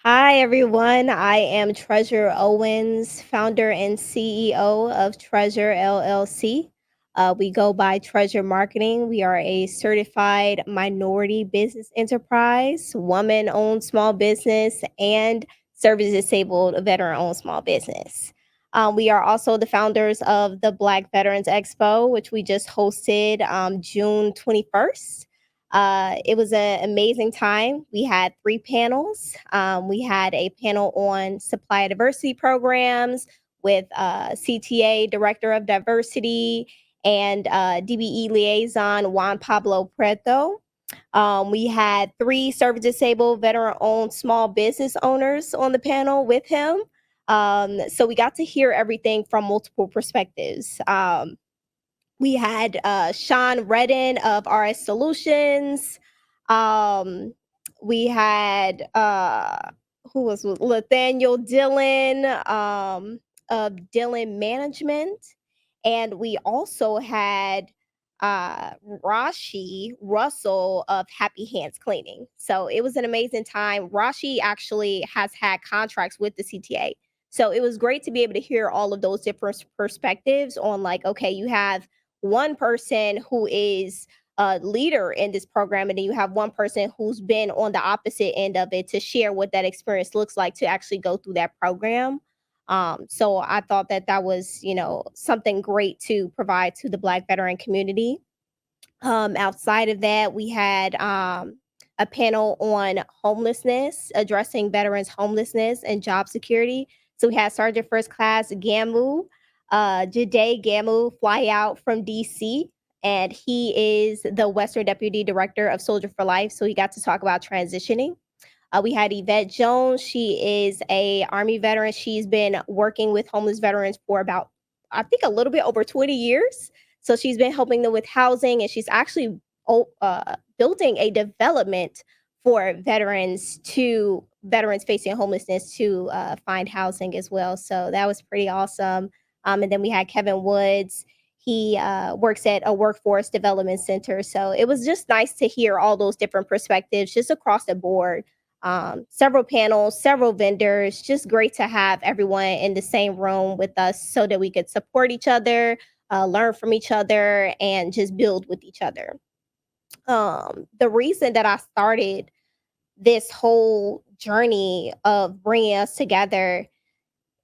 Hi, everyone. I am Treasure Owens, founder and CEO of Treasure LLC. We go by Treasure Marketing. We are a certified minority business enterprise, woman owned small business, and service disabled veteran owned small business. We are also the founders of the Black Veterans Expo, which we just hosted June 21st. It was an amazing time. We had three panels. We had a panel on supply diversity programs with CTA, Director of Diversity, and DBE Liaison Juan Pablo Preto. We had three service disabled veteran owned small business owners on the panel with him. So we got to hear everything from multiple perspectives. We had Sean Redden of RS Solutions. Um, we had who was Nathaniel Dillon of Dillon Management, and we also had Rashi Russell of Happy Hands Cleaning. So it was an amazing time. Rashi actually has had contracts with the CTA. So it was great to be able to hear all of those different perspectives on, like, okay, you have one person who is a leader in this program, and then you have one person who's been on the opposite end of it to share what that experience looks like to actually go through that program. So I thought that that was, something great to provide to the Black veteran community. Outside of that, we had a panel on homelessness, addressing veterans' homelessness and job security. So we had Sergeant First Class Gamu, Jade Gamu, fly out from DC, and he is the Western Deputy Director of Soldier for Life. So he got to talk about transitioning. We had Yvette Jones. She is a Army veteran. She's been working with homeless veterans for about, I think, a little bit over 20 years. So she's been helping them with housing, and she's actually building a development for veterans facing homelessness to find housing as well. So that was pretty awesome. And then we had Kevin Woods. He works at a workforce development center. So it was just nice to hear all those different perspectives just across the board. Several panels, several vendors, just great to have everyone in the same room with us so that we could support each other, learn from each other, and just build with each other. The reason that I started this whole journey of bringing us together,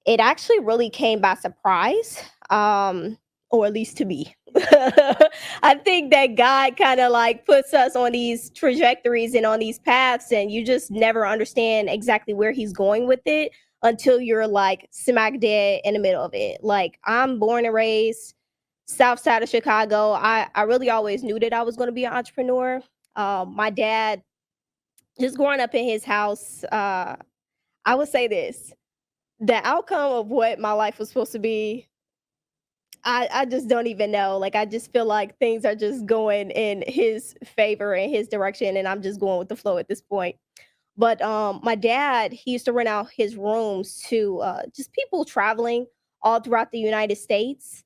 it actually really came by surprise, or at least to me. I think that God kind of like puts us on these trajectories and on these paths, and you just never understand exactly where He's going with it until you're like smack dead in the middle of it. Like, I'm born and raised South side of Chicago. I really always knew that I was going to be an entrepreneur. My dad, just growing up in his house, I would say this: the outcome of what my life was supposed to be, I just don't even know. Like, I just feel like things are just going in his favor and his direction, and I'm just going with the flow at this point. But my dad, he used to rent out his rooms to just people traveling all throughout the United States.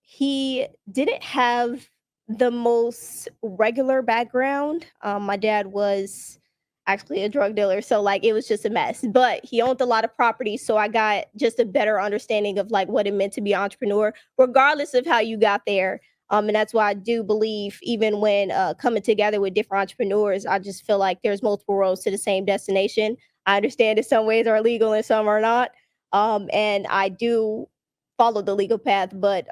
He didn't have the most regular background. My dad was actually a drug dealer, so like it was just a mess. But he owned a lot of property, so I got just a better understanding of like what it meant to be an entrepreneur, regardless of how you got there. And that's why I do believe, even when coming together with different entrepreneurs, I just feel like there's multiple roads to the same destination. I understand that some ways are legal and some are not. And I do follow the legal path, but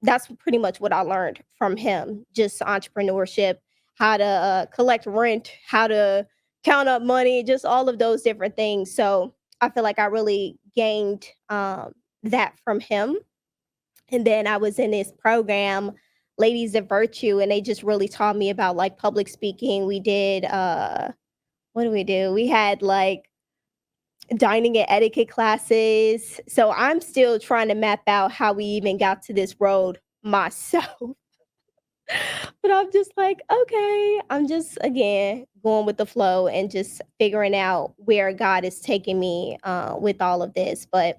that's pretty much what I learned from him. Just entrepreneurship, how to collect rent, how to count up money, just all of those different things. So I feel like I really gained that from him. And then I was in this program, Ladies of Virtue, and they just really taught me about like public speaking. We did what do we do? We had like dining and etiquette classes. So I'm still trying to map out how we even got to this road myself. But I'm just like, okay, I'm just again going with the flow and just figuring out where God is taking me with all of this. But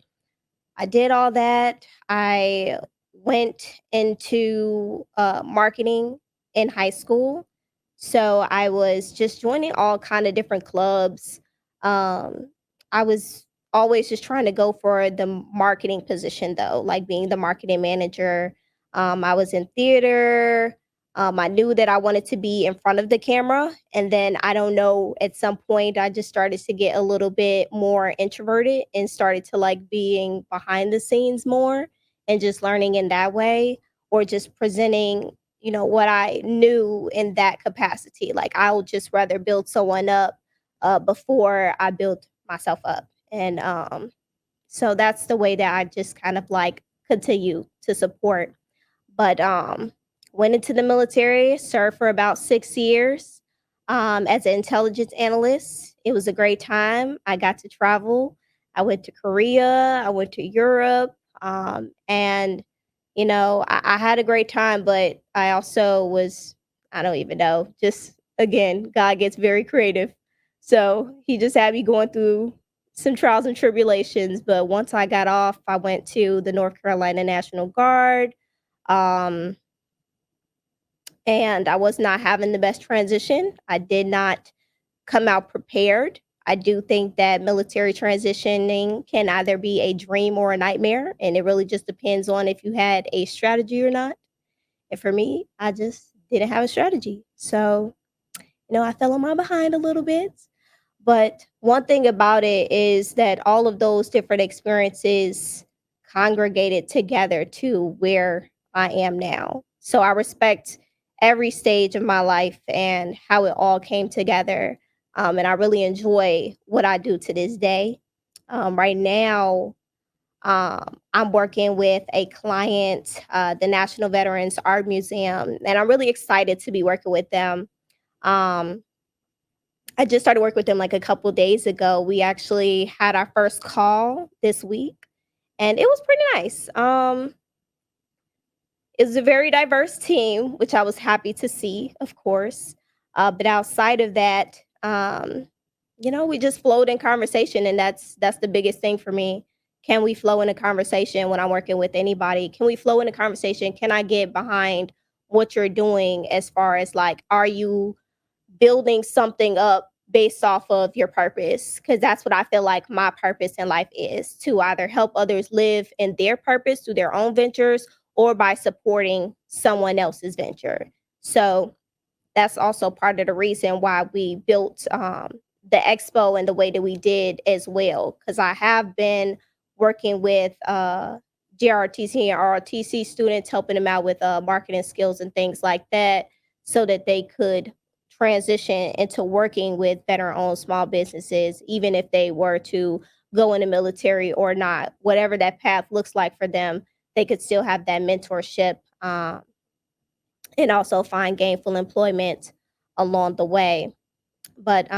I did all that. I went into marketing in high school. So I was just joining all kind of different clubs, Um, I was always just trying to go for the marketing position though, like being the marketing manager. I was in theater. I knew that I wanted to be in front of the camera. And then I don't know, at some point, I just started to get a little bit more introverted and started to like being behind the scenes more and just learning in that way or just presenting, what I knew in that capacity. Like I would just rather build someone up before I built myself up. And so that's the way that I just kind of like continue to support. But went into the military, served for about 6 years as an intelligence analyst. It was a great time. I got to travel. I went to Korea, I went to Europe, and I had a great time, but I also was, I don't even know, just again, God gets very creative. So he just had me going through some trials and tribulations. But once I got off, I went to the North Carolina National Guard. Um, and I was not having the best transition. I did not come out prepared. I do think that military transitioning can either be a dream or a nightmare, and it really just depends on if you had a strategy or not. And for me, I just didn't have a strategy. So, I fell on my behind a little bit. But one thing about it is that all of those different experiences congregated together to where I am now. So I respect every stage of my life and how it all came together. And I really enjoy what I do to this day. Right now, I'm working with a client, the National Veterans Art Museum, and I'm really excited to be working with them. Um, I just started working with them like a couple days ago. We actually had our first call this week, and it was pretty nice. It was a very diverse team, which I was happy to see, of course. But outside of that, we just flowed in conversation, and that's the biggest thing for me. Can we flow in a conversation when I'm working with anybody? Can we flow in a conversation? Can I get behind what you're doing as far as like, are you building something up based off of your purpose? Because that's what I feel like my purpose in life is, to either help others live in their purpose through their own ventures or by supporting someone else's venture. So that's also part of the reason why we built the expo and the way that we did as well. Because I have been working with JRTC and ROTC students, helping them out with marketing skills and things like that, so that they could transition into working with better owned small businesses, even if they were to go in the military or not. Whatever that path looks like for them, they could still have that mentorship. And also find gainful employment along the way. But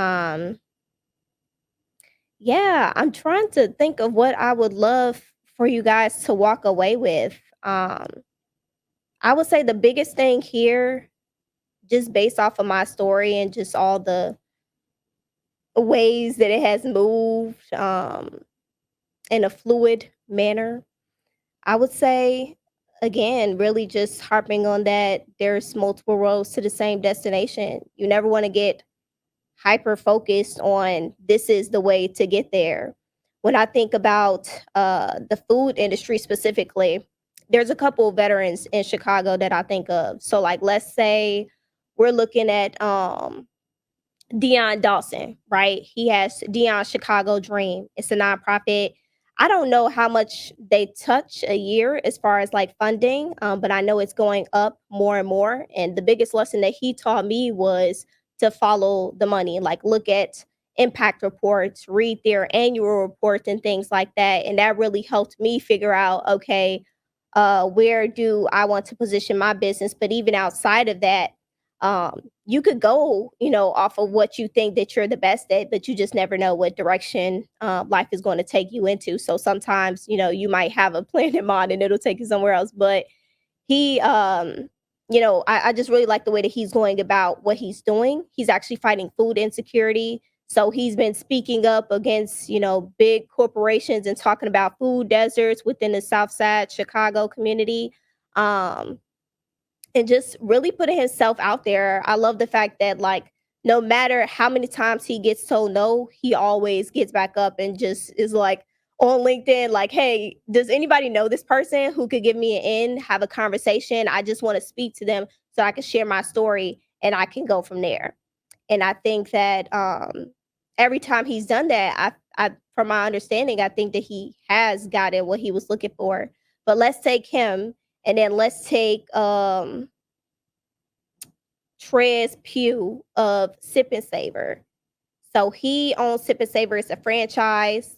yeah, I'm trying to think of what I would love for you guys to walk away with. Um, I would say the biggest thing here, just based off of my story and just all the ways that it has moved in a fluid manner, I would say, again, really just harping on that there's multiple roads to the same destination. You never want to get hyper focused on this is the way to get there. When I think about the food industry specifically, there's a couple of veterans in Chicago that I think of. So, like, let's say we're looking at Dion Dawson, right? He has Dion Chicago Dream. It's a nonprofit. I don't know how much they touch a year as far as like funding, but I know it's going up more and more. And the biggest lesson that he taught me was to follow the money, like look at impact reports, read their annual reports and things like that. And that really helped me figure out, okay, where do I want to position my business? But even outside of that, you could go, off of what you think that you're the best at, but you just never know what direction life is going to take you into. So sometimes, you might have a plan in mind and it'll take you somewhere else. But he, I just really like the way that he's going about what he's doing. He's actually fighting food insecurity. So he's been speaking up against, big corporations and talking about food deserts within the South Side Chicago community. Um, and just really putting himself out there. I love the fact that like no matter how many times he gets told no, he always gets back up and just is like on LinkedIn, like, hey, does anybody know this person who could give me an in, have a conversation? I just want to speak to them so I can share my story and I can go from there. And I think that every time he's done that, from my understanding, I think that he has gotten what he was looking for. But let's take him, and then let's take Trez Pugh of Sip and Savor. So he owns Sip and Savor. It's a franchise,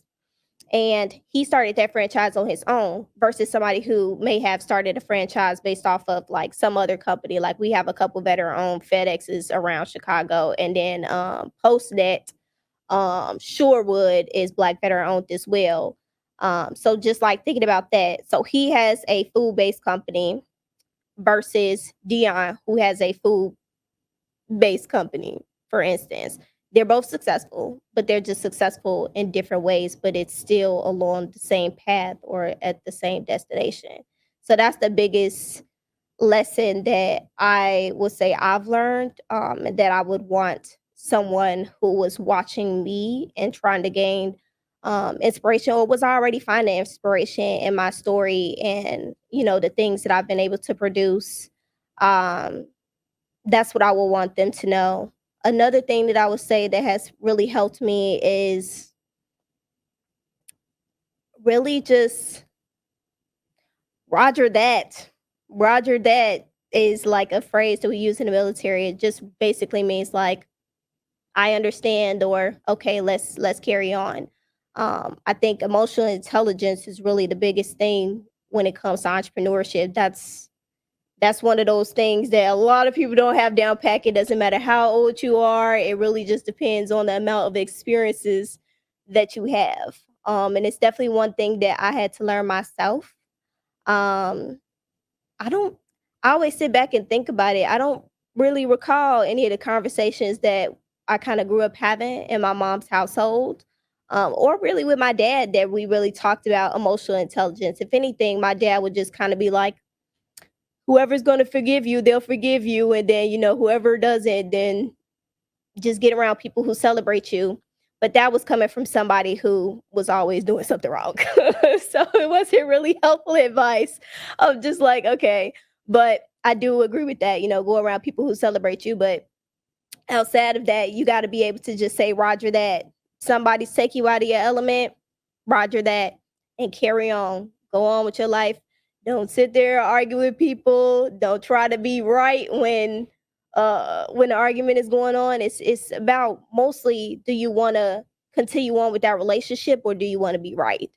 and he started that franchise on his own versus somebody who may have started a franchise based off of like some other company. Like we have a couple veteran-owned FedExes around Chicago, and then PostNet, Shorewood is Black veteran-owned as well. So just like thinking about that, so he has a food-based company versus Dion, who has a food based company, for instance. They're both successful, but they're just successful in different ways, but it's still along the same path or at the same destination. So that's the biggest lesson that I would say I've learned, and that I would want someone who was watching me and trying to gain inspiration or was already finding inspiration in my story and the things that I've been able to produce. Um, that's what I would want them to know. Another thing that I would say that has really helped me is really just Roger that. Roger that is like a phrase that we use in the military. It just basically means like I understand or okay, let's carry on. I think emotional intelligence is really the biggest thing when it comes to entrepreneurship. That's one of those things that a lot of people don't have down pat. It doesn't matter how old you are. It really just depends on the amount of experiences that you have. And it's definitely one thing that I had to learn myself. Um, I don't I always sit back and think about it. I don't really recall any of the conversations that I kind of grew up having in my mom's household. Or really with my dad that we really talked about emotional intelligence. If anything, my dad would just kind of be like, whoever's going to forgive you, they'll forgive you. And then, whoever doesn't, then just get around people who celebrate you. But that was coming from somebody who was always doing something wrong. So it wasn't really helpful advice of just like, okay. But I do agree with that, go around people who celebrate you. But outside of that, you got to be able to just say, Roger that. Somebody's take you out of your element, Roger that, and carry on. Go on with your life. Don't sit there and argue with people. Don't try to be right when the argument is going on. It's about mostly, do you want to continue on with that relationship or do you want to be right?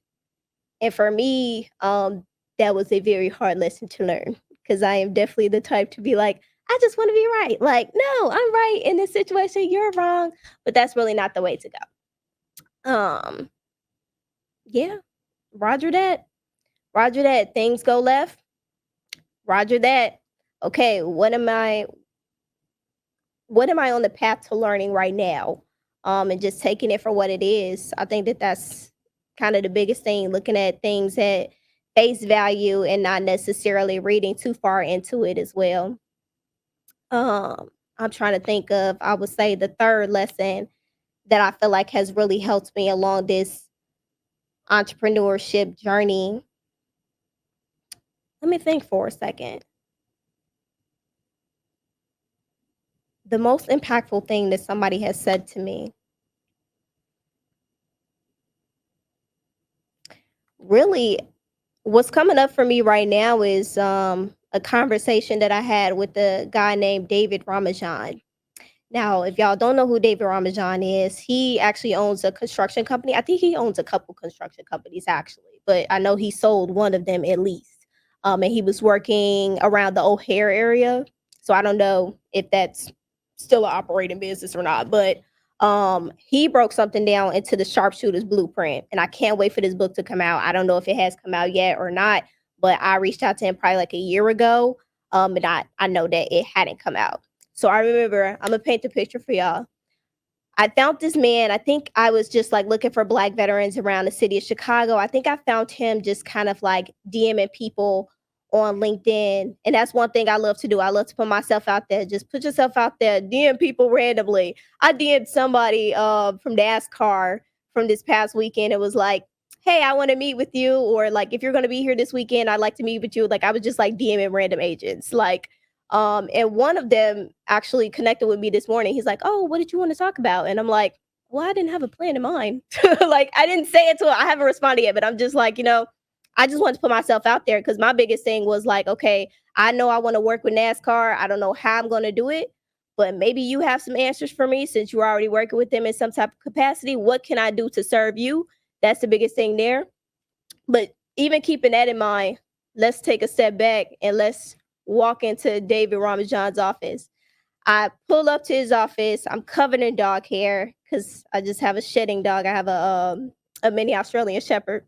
And for me, that was a very hard lesson to learn because I am definitely the type to be like, I just want to be right. Like, no, I'm right in this situation. You're wrong. But that's really not the way to go. Yeah, Roger that. Roger that. Things go left. Roger that. Okay, what am I on the path to learning right now? And just taking it for what it is. I think that that's kind of the biggest thing, looking at things at face value and not necessarily reading too far into it as well. Um, I'm trying to think of, I would say the third lesson that I feel like has really helped me along this entrepreneurship journey. Let me think for a second. The most impactful thing that somebody has said to me, really, what's coming up for me right now is a conversation that I had with a guy named David Ramajan. Now, if y'all don't know who David Ramajan is, he actually owns a construction company. I think he owns a couple construction companies actually, but I know he sold one of them at least. And he was working around the O'Hare area. So I don't know if that's still an operating business or not, but he broke something down into the sharpshooter's blueprint. And I can't wait for this book to come out. I don't know if it has come out yet or not, but I reached out to him probably like a year ago. And I know that it hadn't come out. So I remember, I'm gonna paint the picture for y'all. I found this man. I think I was just like looking for Black veterans around the city of Chicago. I think I found him just kind of like DMing people on LinkedIn. And that's one thing I love to do. I love to put myself out there. Just put yourself out there. DM people randomly. I did somebody from NASCAR from this past weekend. It was like, hey, I want to meet with you. Or like, if you're going to be here this weekend, I'd like to meet with you. Like, I was just like DMing random agents. Like, and one of them actually connected with me this morning. He's like, oh, what did you want to talk about? And I'm like, well, I didn't have a plan in mind. Like, I didn't say it to him. I haven't responded yet, but I'm just like, I just want to put myself out there because my biggest thing was like, okay, I know I want to work with NASCAR. I don't know how I'm going to do it, but maybe you have some answers for me since you're already working with them in some type of capacity. What can I do to serve you? That's the biggest thing there. But even keeping that in mind, let's take a step back and let's walk into David Ramajan's office. I pull up to his office. I'm covered in dog hair because I just have a shedding dog. I have a mini Australian Shepherd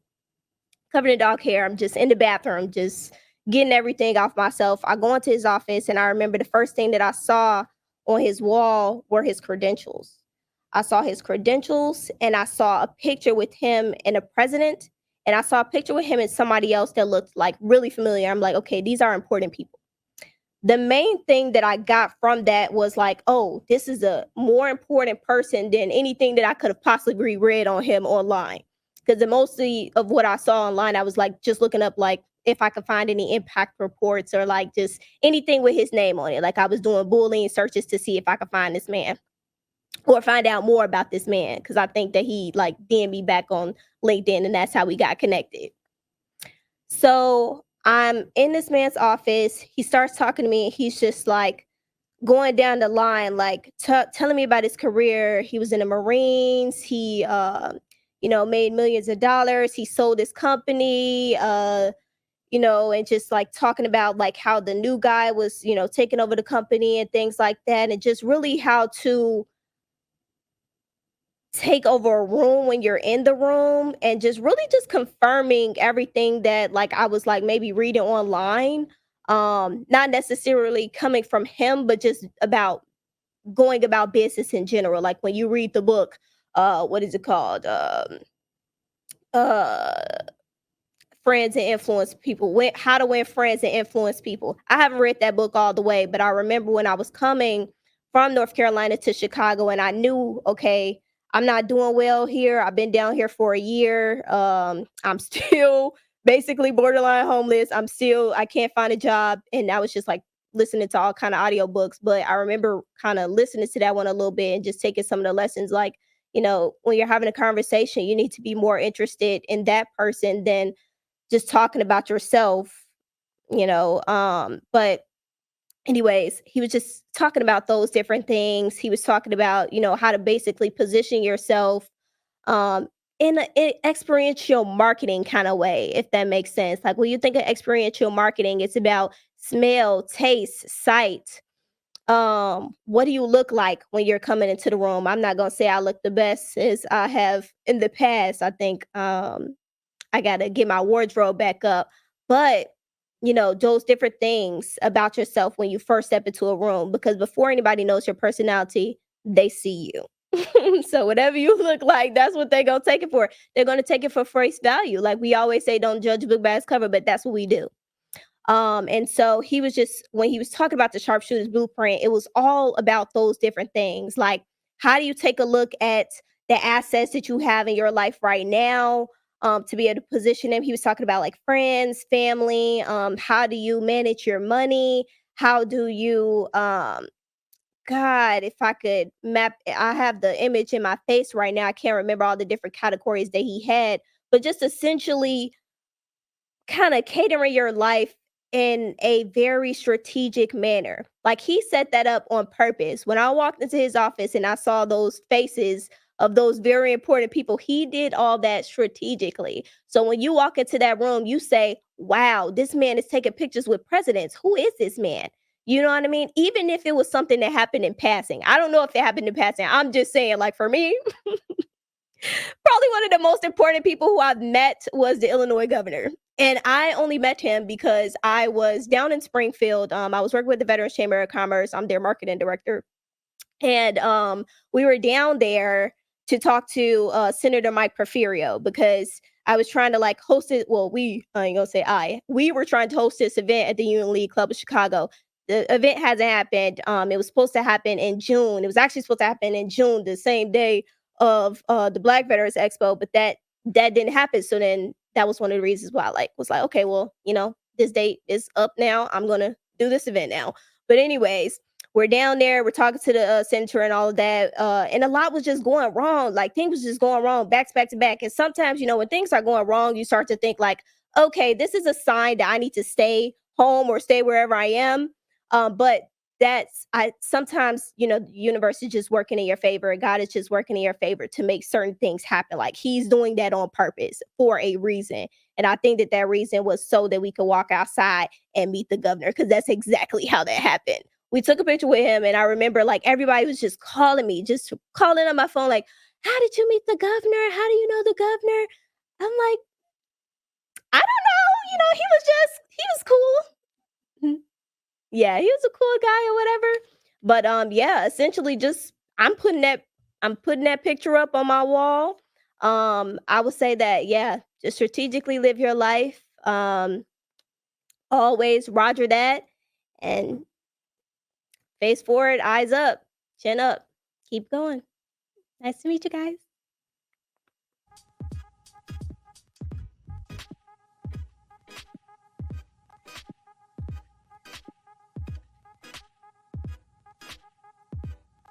covered in dog hair. I'm just in the bathroom, just getting everything off myself. I go into his office, and I remember the first thing that I saw on his wall were his credentials. I saw his credentials, and I saw a picture with him and a president, and I saw a picture with him and somebody else that looked like really familiar. I'm like, okay, these are important people. The main thing that I got from that was like, oh, this is a more important person than anything that I could have possibly read on him online. Because the mostly of what I saw online, I was like just looking up like if I could find any impact reports or like just anything with his name on it. Like I was doing Boolean searches to see if I could find this man or find out more about this man. Because I think that he like DM'd me back on LinkedIn, and that's how we got connected. So I'm in this man's office. He starts talking to me. He's just like going down the line, like telling me about his career. He was in the Marines. He, made millions of dollars. He sold his company, and just like talking about like how the new guy was, taking over the company and things like that. And just really how to take over a room when you're in the room and just really just confirming everything that like I was like maybe reading online, not necessarily coming from him but just about going about business in general. Like when you read the book, what is it called, uh Friends and Influence People, How to Win Friends and Influence People. I haven't read that book all the way, but I remember when I was coming from North Carolina to Chicago and I knew, okay, I'm not doing well here. I've been down here for a year. I'm still basically borderline homeless. I can't find a job. And I was just like listening to all kind of audio books. But I remember kind of listening to that one a little bit and just taking some of the lessons like, when you're having a conversation, you need to be more interested in that person than just talking about yourself, but anyways, he was just talking about those different things. He was talking about, how to basically position yourself um in an experiential marketing kind of way, if that makes sense. Like when you think of experiential marketing, it's about smell, taste, sight. What do you look like when you're coming into the room? I'm not gonna say I look the best as I have in the past. I think I gotta get my wardrobe back up. But, those different things about yourself when you first step into a room, because before anybody knows your personality, they see you. So whatever you look like, that's what they're gonna take it for. They're gonna take it for face value. Like we always say, don't judge a book by its cover, but that's what we do. And so he was just when he was talking about the sharpshooter's blueprint, it was all about those different things. Like, how do you take a look at the assets that you have in your life right now, to be able to position them? He was talking about like friends, family. How do you manage your money? How do you God, if I could map, I have the image in my face right now. I can't remember all the different categories that he had, but just essentially kinda catering your life in a very strategic manner. Like, he set that up on purpose. When I walked into his office and I saw those faces of those very important people, he did all that strategically. So when you walk into that room, you say, "Wow, this man is taking pictures with presidents. Who is this man?" You know what I mean? Even if it was something that happened in passing. I don't know if it happened in passing. I'm just saying, like, for me, probably one of the most important people who I've met was the Illinois governor. And I only met him because I was down in Springfield. I was working with the Veterans Chamber of Commerce. I'm their marketing director. And we were down there to talk to Senator Mike Porfirio because I was trying to like host it. Well, I ain't gonna say we were trying to host this event at the Union League Club of Chicago. The event hasn't happened. It was supposed to happen in June. It was actually supposed to happen in June, the same day of the Black Veterans Expo, but that didn't happen. So then that was one of the reasons why I like was like, okay, well, this date is up now. I'm gonna do this event now. But anyways, we're down there, we're talking to the center and all of that, and a lot was just going wrong. Like things was just going wrong back to back. And sometimes, when things are going wrong, you start to think like, okay, this is a sign that I need to stay home or stay wherever I am. But that's I sometimes, the universe is just working in your favor. God is just working in your favor to make certain things happen. Like he's doing that on purpose for a reason. And I think that that reason was so that we could walk outside and meet the governor, because that's exactly how that happened. We took a picture with him, and I remember like everybody was just calling me, just calling on my phone, like, "How did you meet the governor? How do you know the governor?" I'm like, "I don't know. He was cool." Mhm. Yeah, he was a cool guy or whatever. But yeah, essentially just I'm putting that picture up on my wall. I would say that, yeah, just strategically live your life. Always roger that, and face forward, eyes up, chin up. Keep going. Nice to meet you guys.